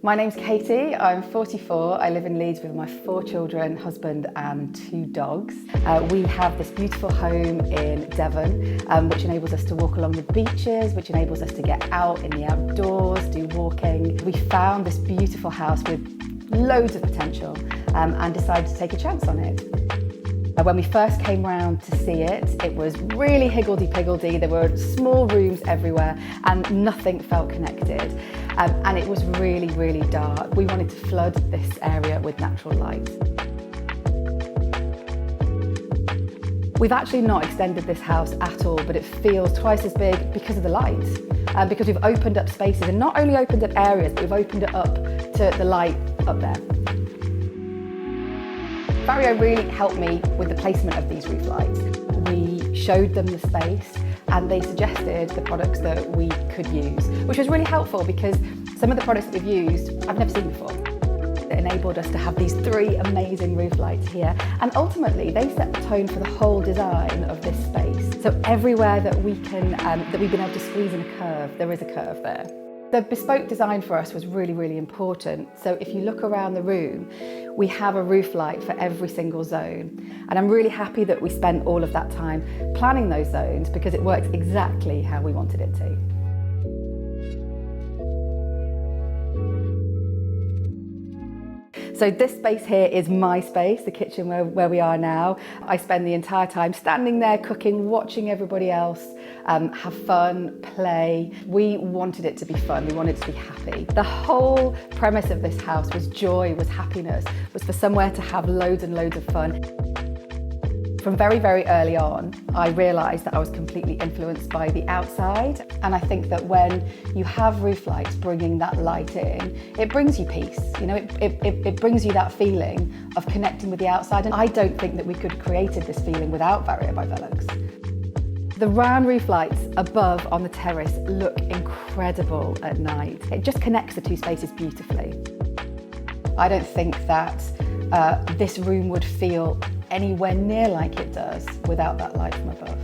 My name's Katie, I'm 44, I live in Leeds with my 4 children, husband and 2 dogs. We have this beautiful home in Devon, which enables us to walk along the beaches, which enables us to get out in the outdoors, do walking. We found this beautiful house with loads of potential and decided to take a chance on it. When we first came round to see it, it was really higgledy-piggledy. There were small rooms everywhere and nothing felt connected. And it was really, really dark. We wanted to flood this area with natural light. We've actually not extended this house at all, but it feels twice as big because of the light. Because we've opened up spaces, and not only opened up areas, but we've opened it up to the light up there. Vario really helped me with the placement of these roof lights. We showed them the space and they suggested the products that we could use, which was really helpful because some of the products that we've used I've never seen before. It enabled us to have these 3 amazing roof lights here, and ultimately they set the tone for the whole design of this space. So everywhere that we've been able to squeeze in a curve, there is a curve there. The bespoke design for us was really, really important. So if you look around the room, we have a roof light for every single zone. And I'm really happy that we spent all of that time planning those zones because it works exactly how we wanted it to. So this space here is my space, the kitchen where we are now. I spend the entire time standing there cooking, watching everybody else have fun, play. We wanted it to be fun, we wanted it to be happy. The whole premise of this house was joy, was happiness, was for somewhere to have loads and loads of fun. From very, very early on, I realised that I was completely influenced by the outside. And I think that when you have roof lights bringing that light in, it brings you peace. You know, it brings you that feeling of connecting with the outside. And I don't think that we could have created this feeling without Vario by VELUX. The round roof lights above on the terrace look incredible at night. It just connects the 2 spaces beautifully. I don't think that this room would feel anywhere near like it does without that light from above.